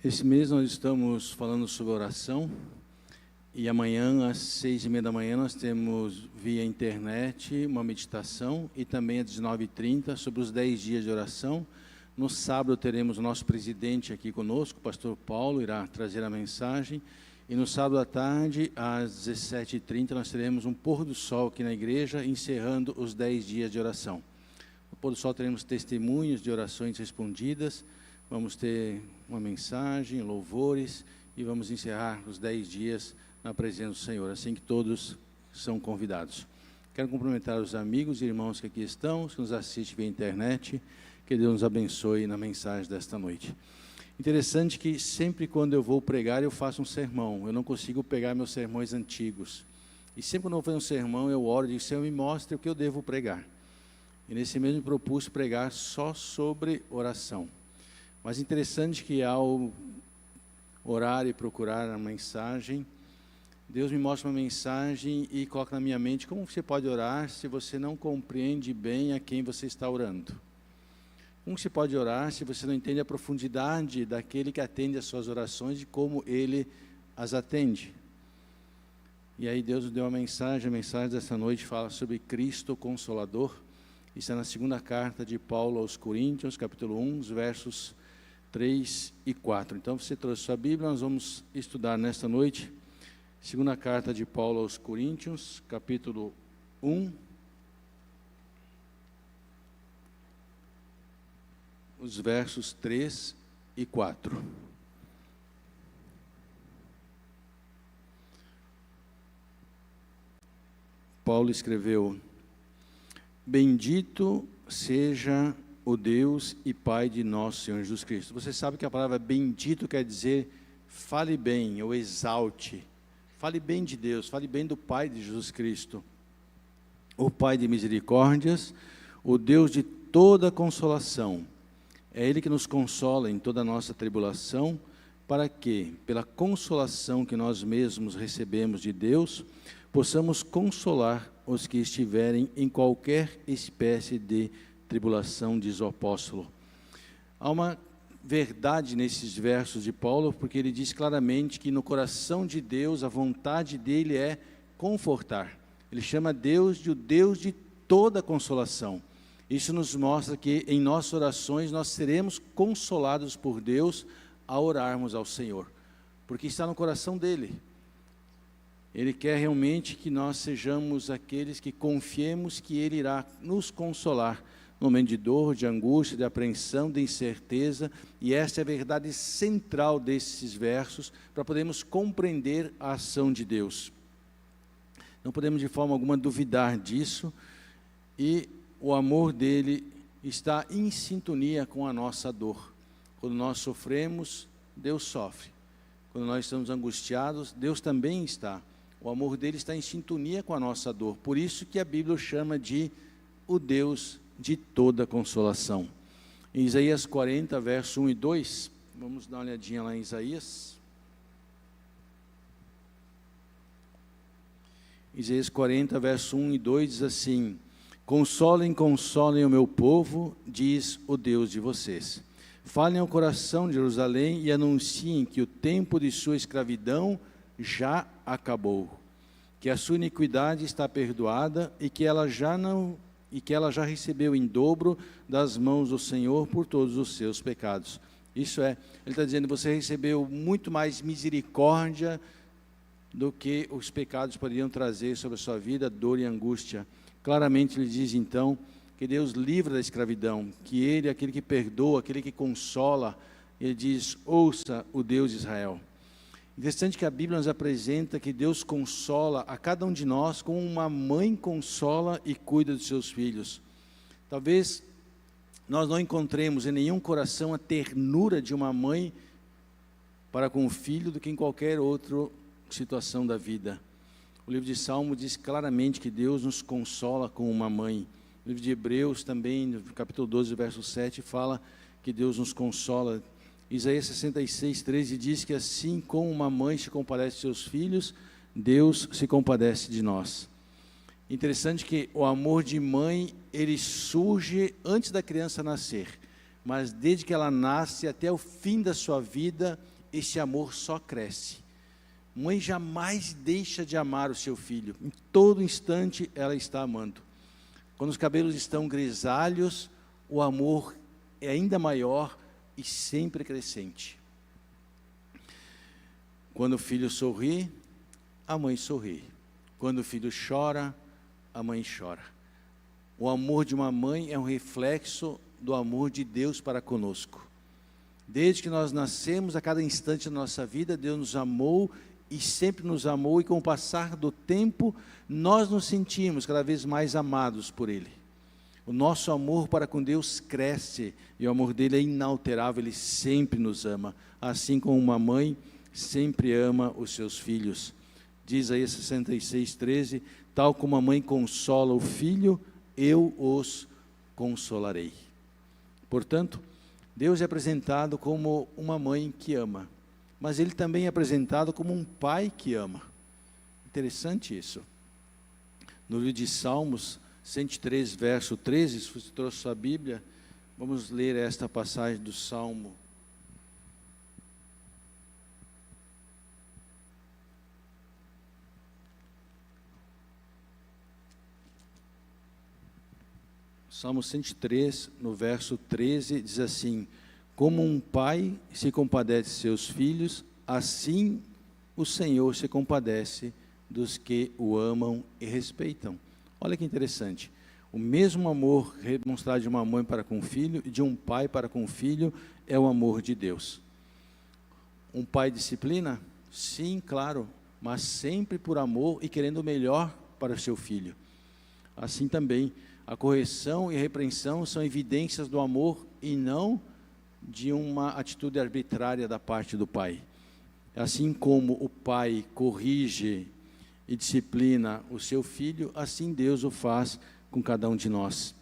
Esse mês nós estamos falando sobre oração e amanhã às 6h30 da manhã nós temos via internet uma meditação e também às 19h30 sobre os 10 dias de oração. No sábado teremos o nosso presidente aqui conosco, o pastor Paulo, irá trazer a mensagem. E no sábado à tarde, às 17h30, nós teremos um pôr do sol aqui na igreja, encerrando os 10 dias de oração. No pôr do sol teremos testemunhos de orações respondidas, vamos ter uma mensagem, louvores, e vamos encerrar os 10 dias na presença do Senhor, assim que todos são convidados. Quero cumprimentar os amigos e irmãos que aqui estão, que nos assistem via internet, que Deus nos abençoe na mensagem desta noite. Interessante que sempre quando eu vou pregar, eu faço um sermão, eu não consigo pegar meus sermões antigos. E sempre quando eu vou fazer um sermão, eu oro e digo, Senhor, me mostre o que eu devo pregar. E nesse mês me propus pregar só sobre oração. Mas interessante que ao orar e procurar a mensagem, Deus me mostra uma mensagem e coloca na minha mente como você pode orar se você não compreende bem a quem você está orando. Como você pode orar se você não entende a profundidade daquele que atende as suas orações e como ele as atende? E aí Deus nos deu uma mensagem, a mensagem dessa noite fala sobre Cristo Consolador. Isso é na segunda carta de Paulo aos Coríntios, capítulo 1, os versos 3 e 4. Então, você trouxe sua Bíblia, nós vamos estudar nesta noite, segunda carta de Paulo aos Coríntios, capítulo 1, os versos 3 e 4. Paulo escreveu: Bendito seja o Deus e Pai de nosso Senhor Jesus Cristo. Você sabe que a palavra bendito quer dizer fale bem ou exalte. Fale bem de Deus, fale bem do Pai de Jesus Cristo. O Pai de misericórdias, o Deus de toda consolação. É Ele que nos consola em toda a nossa tribulação, para que, pela consolação que nós mesmos recebemos de Deus, possamos consolar os que estiverem em qualquer espécie de tribulação, diz o apóstolo. Há uma verdade nesses versos de Paulo, porque ele diz claramente que no coração de Deus, a vontade dele é confortar. Ele chama Deus de o Deus de toda consolação. Isso nos mostra que em nossas orações nós seremos consolados por Deus ao orarmos ao Senhor, porque está no coração dele. Ele quer realmente que nós sejamos aqueles que confiemos que Ele irá nos consolar no momento de dor, de angústia, de apreensão, de incerteza, e essa é a verdade central desses versos, para podermos compreender a ação de Deus. Não podemos de forma alguma duvidar disso, e o amor dele está em sintonia com a nossa dor. Quando nós sofremos, Deus sofre. Quando nós estamos angustiados, Deus também está. O amor dele está em sintonia com a nossa dor. Por isso que a Bíblia o chama de o Deus de toda consolação. Em Isaías 40, verso 1 e 2, vamos dar uma olhadinha lá em Isaías. Isaías 40, verso 1 e 2 diz assim: Consolem, consolem o meu povo, diz o Deus de vocês. Falem ao coração de Jerusalém e anunciem que o tempo de sua escravidão já acabou, que a sua iniquidade está perdoada e que ela já recebeu em dobro das mãos do Senhor por todos os seus pecados. Isso é, ele está dizendo, você recebeu muito mais misericórdia do que os pecados poderiam trazer sobre a sua vida, dor e angústia. Claramente ele diz então que Deus livra da escravidão, que Ele é aquele que perdoa, aquele que consola. Ele diz, ouça o Deus de Israel. Interessante que a Bíblia nos apresenta que Deus consola a cada um de nós como uma mãe consola e cuida dos seus filhos. Talvez nós não encontremos em nenhum coração a ternura de uma mãe para com o filho do que em qualquer outra situação da vida. O livro de Salmo diz claramente que Deus nos consola como uma mãe. O livro de Hebreus também, no capítulo 12, verso 7, fala que Deus nos consola. Isaías 66, 13 diz que assim como uma mãe se compadece de seus filhos, Deus se compadece de nós. Interessante que o amor de mãe, ele surge antes da criança nascer, mas desde que ela nasce até o fim da sua vida, esse amor só cresce. Mãe jamais deixa de amar o seu filho. Em todo instante ela está amando. Quando os cabelos estão grisalhos, o amor é ainda maior e sempre crescente. Quando o filho sorri, a mãe sorri. Quando o filho chora, a mãe chora. O amor de uma mãe é um reflexo do amor de Deus para conosco. Desde que nós nascemos, a cada instante da nossa vida, Deus nos amou e sempre nos amou, e com o passar do tempo, nós nos sentimos cada vez mais amados por Ele. O nosso amor para com Deus cresce, e o amor dele é inalterável, Ele sempre nos ama, assim como uma mãe sempre ama os seus filhos. Diz aí 66:13, tal como a mãe consola o filho, eu os consolarei. Portanto, Deus é apresentado como uma mãe que ama, mas Ele também é apresentado como um pai que ama. Interessante isso. No livro de Salmos 103, verso 13, se você trouxe sua Bíblia, vamos ler esta passagem do Salmo. Salmo 103, no verso 13, diz assim: como um pai se compadece de seus filhos, assim o Senhor se compadece dos que o amam e respeitam. Olha que interessante. O mesmo amor demonstrado de uma mãe para com o filho e de um pai para com o filho é o amor de Deus. Um pai disciplina? Sim, claro, mas sempre por amor e querendo o melhor para o seu filho. Assim também, a correção e a repreensão são evidências do amor e não de uma atitude arbitrária da parte do pai. Assim como o pai corrige e disciplina o seu filho, assim Deus o faz com cada um de nós.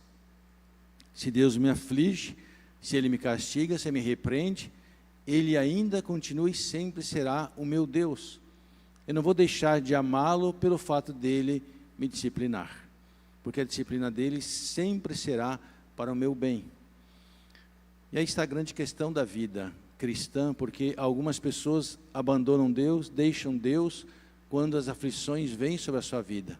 Se Deus me aflige, se Ele me castiga, se Ele me repreende, Ele ainda continua e sempre será o meu Deus. Eu não vou deixar de amá-lo pelo fato dele me disciplinar, porque a disciplina dele sempre será para o meu bem. E aí está a grande questão da vida cristã, porque algumas pessoas abandonam Deus, deixam Deus, quando as aflições vêm sobre a sua vida.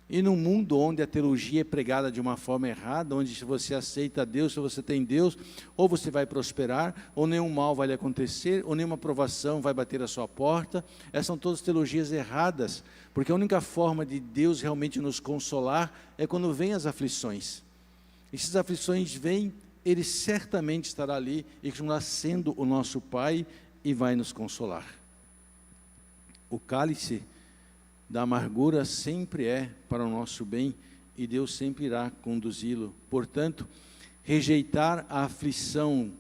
E num mundo onde a teologia é pregada de uma forma errada, onde se você aceita Deus, se você tem Deus, ou você vai prosperar, ou nenhum mal vai lhe acontecer, ou nenhuma provação vai bater à sua porta. Essas são todas teologias erradas, porque a única forma de Deus realmente nos consolar é quando vêm as aflições. E se as aflições vêm, Ele certamente estará ali e continuará sendo o nosso Pai e vai nos consolar. O cálice da amargura sempre é para o nosso bem e Deus sempre irá conduzi-lo. Portanto, rejeitar a aflição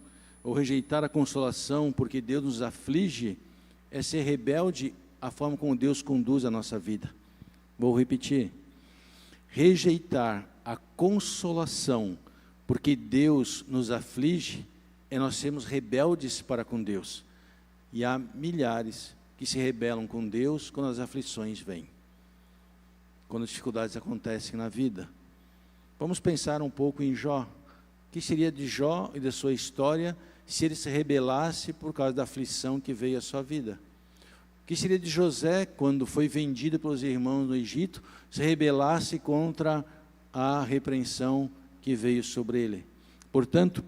ou rejeitar a consolação porque Deus nos aflige é ser rebelde à forma como Deus conduz a nossa vida. Vou repetir. Rejeitar a consolação porque Deus nos aflige é nós sermos rebeldes para com Deus. E há milhares que se rebelam com Deus quando as aflições vêm, quando as dificuldades acontecem na vida. Vamos pensar um pouco em Jó. O que seria de Jó e da sua história se ele se rebelasse por causa da aflição que veio à sua vida? O que seria de José quando foi vendido pelos irmãos no Egito, se rebelasse contra a repreensão que veio sobre ele? Portanto,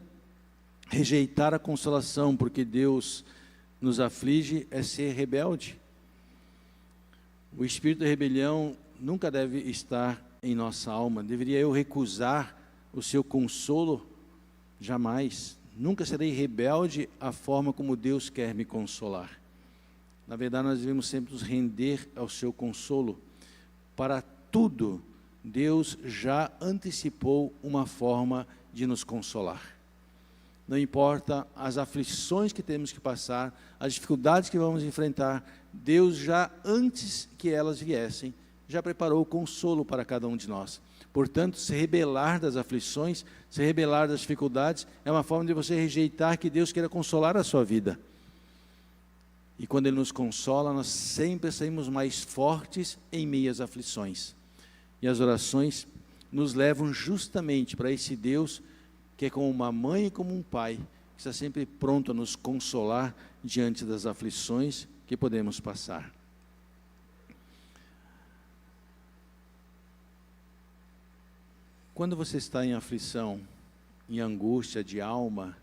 rejeitar a consolação porque Deus nos aflige é ser rebelde. O espírito de rebelião nunca deve estar em nossa alma. Deveria eu recusar o seu consolo? Jamais. Nunca serei rebelde à forma como Deus quer me consolar. Na verdade, nós devemos sempre nos render ao seu consolo. Para tudo, Deus já antecipou uma forma de nos consolar. Não importa as aflições que temos que passar, as dificuldades que vamos enfrentar, Deus já, antes que elas viessem, já preparou o consolo para cada um de nós. Portanto, se rebelar das aflições, se rebelar das dificuldades, é uma forma de você rejeitar que Deus queira consolar a sua vida. E quando Ele nos consola, nós sempre saímos mais fortes em meio às aflições. E as orações nos levam justamente para esse Deus que é como uma mãe e como um pai, que está sempre pronto a nos consolar diante das aflições que podemos passar. Quando você está em aflição, em angústia de alma,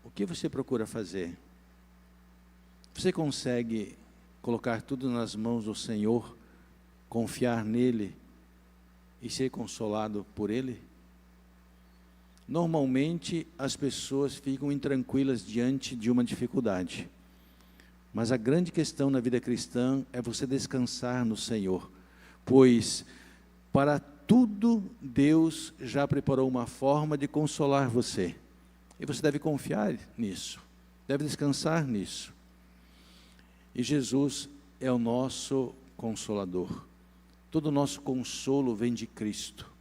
o que você procura fazer? Você consegue colocar tudo nas mãos do Senhor, confiar nele e ser consolado por ele? Normalmente as pessoas ficam intranquilas diante de uma dificuldade, mas a grande questão na vida cristã é você descansar no Senhor, pois para tudo Deus já preparou uma forma de consolar você, e você deve confiar nisso, deve descansar nisso. E Jesus é o nosso Consolador. Todo o nosso consolo vem de Cristo.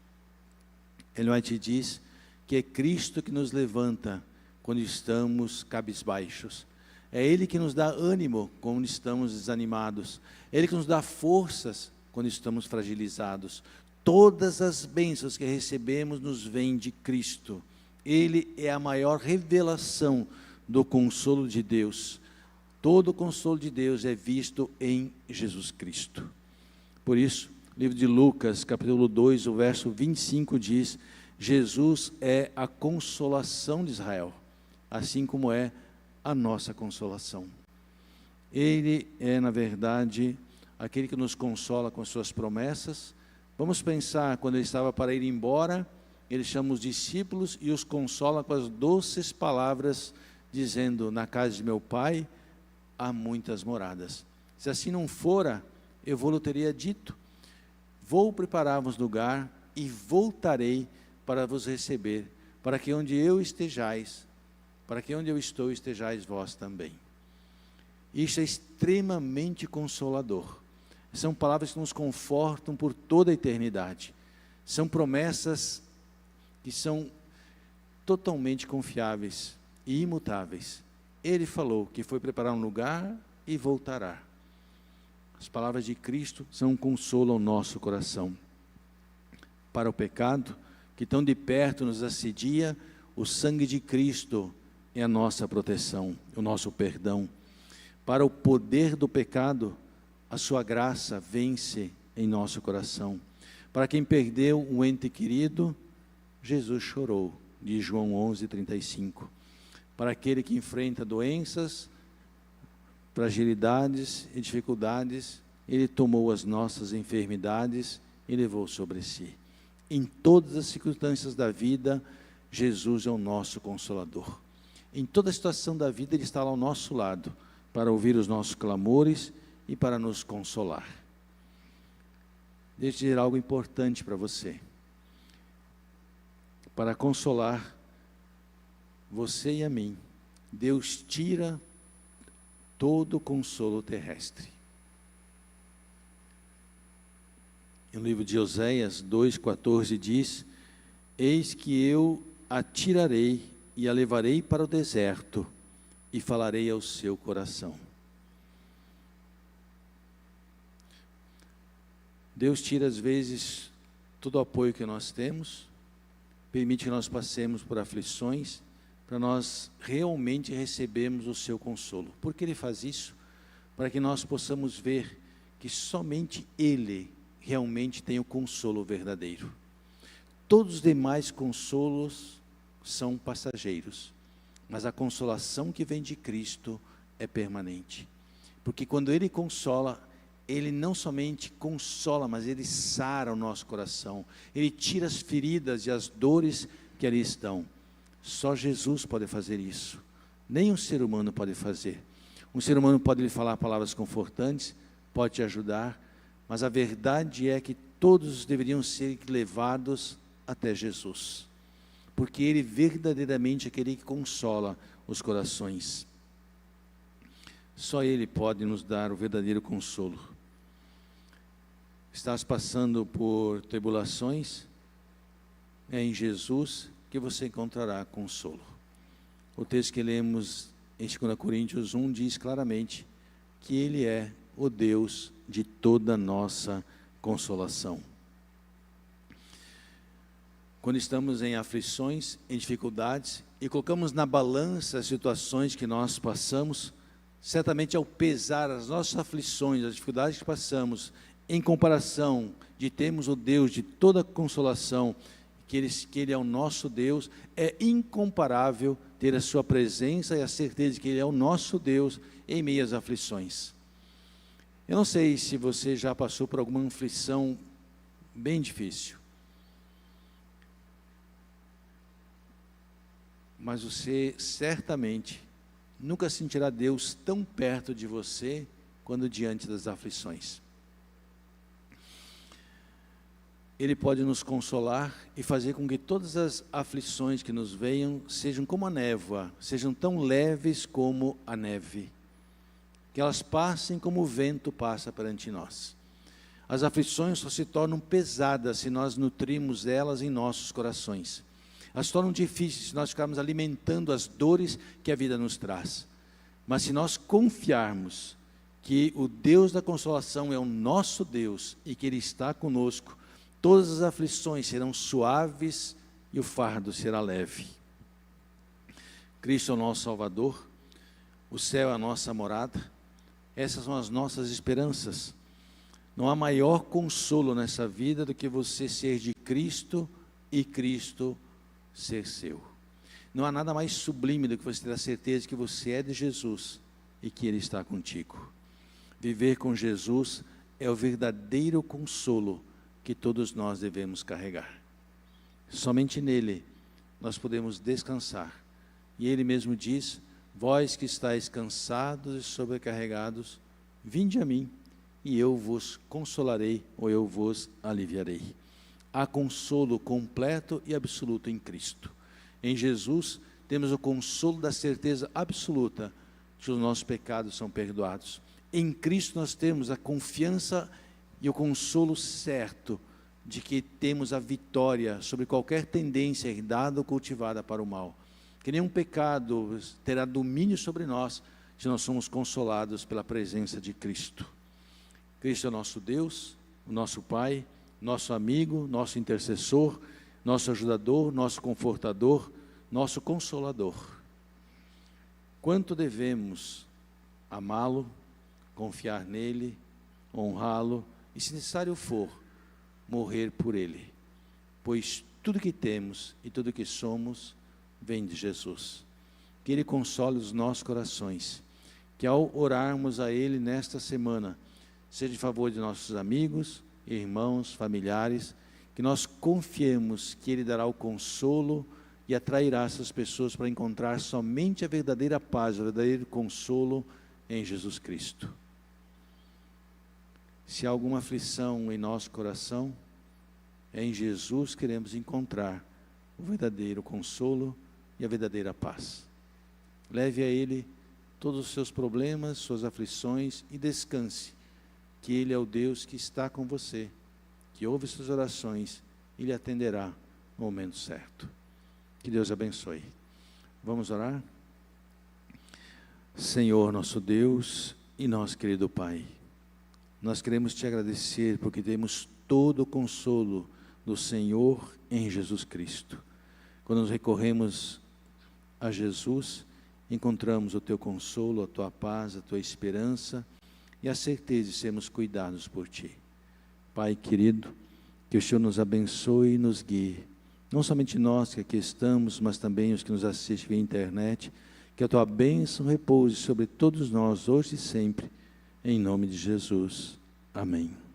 Ellen White diz que é Cristo que nos levanta quando estamos cabisbaixos. É Ele que nos dá ânimo quando estamos desanimados. É Ele que nos dá forças quando estamos fragilizados. Todas as bênçãos que recebemos nos vêm de Cristo. Ele é a maior revelação do consolo de Deus. Todo o consolo de Deus é visto em Jesus Cristo. Por isso, o livro de Lucas, capítulo 2, o verso 25 diz: Jesus é a consolação de Israel, assim como é a nossa consolação. Ele é, na verdade, aquele que nos consola com as suas promessas. Vamos pensar, quando ele estava para ir embora, ele chama os discípulos e os consola com as doces palavras, dizendo: na casa de meu pai há muitas moradas. Se assim não fora, eu vou-lhe teria dito: vou preparar-vos lugar e voltarei para vos receber, para que onde eu estejais, para que onde eu estou estejais vós também. Isso é extremamente consolador. São palavras que nos confortam por toda a eternidade. São promessas que são totalmente confiáveis e imutáveis. Ele falou que foi preparar um lugar e voltará. As palavras de Cristo são um consolo ao nosso coração. Para o pecado que tão de perto nos assedia, o sangue de Cristo é a nossa proteção, o nosso perdão. Para o poder do pecado, a sua graça vence em nosso coração. Para quem perdeu um ente querido, Jesus chorou, diz João 11:35. Para aquele que enfrenta doenças, fragilidades e dificuldades, Ele tomou as nossas enfermidades e levou sobre si. Em todas as circunstâncias da vida, Jesus é o nosso Consolador. Em toda a situação da vida, Ele está lá ao nosso lado, para ouvir os nossos clamores e para nos consolar. Deixa eu dizer algo importante para você. Para consolar você e a mim, Deus tira todo o consolo terrestre. No livro de Oséias 2,14 diz: eis que eu a tirarei e a levarei para o deserto e falarei ao seu coração. Deus tira às vezes todo o apoio que nós temos, permite que nós passemos por aflições, para nós realmente recebermos o seu consolo. Por que Ele faz isso? Para que nós possamos ver que somente Ele realmente tem o consolo verdadeiro. Todos os demais consolos são passageiros, mas a consolação que vem de Cristo é permanente. Porque quando Ele consola, Ele não somente consola, mas Ele sara o nosso coração. Ele tira as feridas e as dores que ali estão. Só Jesus pode fazer isso. Nenhum ser humano pode fazer. Um ser humano pode lhe falar palavras confortantes, pode te ajudar, mas a verdade é que todos deveriam ser levados até Jesus. Porque Ele verdadeiramente é aquele que consola os corações. Só Ele pode nos dar o verdadeiro consolo. Estás passando por tribulações? É em Jesus que você encontrará consolo. O texto que lemos em 2 Coríntios 1 diz claramente que Ele é o Deus de toda nossa consolação. quando estamos em aflições, em dificuldades, e colocamos na balança as situações que nós passamos, certamente ao pesar as nossas aflições, as dificuldades que passamos, em comparação de termos o Deus de toda consolação, que Ele é o nosso Deus, é incomparável ter a sua presença e a certeza de que Ele é o nosso Deus em meio às aflições. Eu não sei se você já passou por alguma aflição bem difícil, mas você certamente nunca sentirá Deus tão perto de você quando diante das aflições. Ele pode nos consolar e fazer com que todas as aflições que nos venham sejam como a névoa, sejam tão leves como a neve, que elas passem como o vento passa perante nós. As aflições só se tornam pesadas se nós nutrimos elas em nossos corações. Elas se tornam difíceis se nós ficarmos alimentando as dores que a vida nos traz. Mas se nós confiarmos que o Deus da consolação é o nosso Deus e que Ele está conosco, todas as aflições serão suaves e o fardo será leve. Cristo é o nosso Salvador, o céu é a nossa morada, essas são as nossas esperanças. Não há maior consolo nessa vida do que você ser de Cristo e Cristo ser seu. Não há nada mais sublime do que você ter a certeza de que você é de Jesus e que Ele está contigo. Viver com Jesus é o verdadeiro consolo que todos nós devemos carregar. Somente nele nós podemos descansar. E Ele mesmo diz: vós que estáis cansados e sobrecarregados, vinde a mim, e eu vos consolarei, ou eu vos aliviarei. Há consolo completo e absoluto em Cristo. Em Jesus temos o consolo da certeza absoluta de que os nossos pecados são perdoados. Em Cristo nós temos a confiança e o consolo certo de que temos a vitória sobre qualquer tendência herdada ou cultivada para o mal. Que nenhum pecado terá domínio sobre nós se nós somos consolados pela presença de Cristo. Cristo é o nosso Deus, o nosso Pai, nosso amigo, nosso intercessor, nosso ajudador, nosso confortador, nosso consolador. Quanto devemos amá-lo, confiar nele, honrá-lo e, se necessário for, morrer por ele, pois tudo que temos e tudo que somos vem de Jesus. Que Ele console os nossos corações, que ao orarmos a Ele nesta semana, seja em favor de nossos amigos, irmãos, familiares, que nós confiemos que Ele dará o consolo e atrairá essas pessoas para encontrar somente a verdadeira paz, o verdadeiro consolo em Jesus Cristo. Se há alguma aflição em nosso coração, é em Jesus que queremos encontrar o verdadeiro consolo e a verdadeira paz. Leve a Ele todos os seus problemas, suas aflições e descanse, que Ele é o Deus que está com você, que ouve suas orações e lhe atenderá no momento certo. Que Deus abençoe. Vamos orar? Senhor nosso Deus e nosso querido Pai, nós queremos te agradecer porque temos todo o consolo do Senhor em Jesus Cristo. Quando nos recorremos a Jesus, encontramos o teu consolo, a tua paz, a tua esperança e a certeza de sermos cuidados por ti. Pai querido, que o Senhor nos abençoe e nos guie, não somente nós que aqui estamos, mas também os que nos assistem via internet, que a tua bênção repouse sobre todos nós, hoje e sempre, em nome de Jesus. Amém.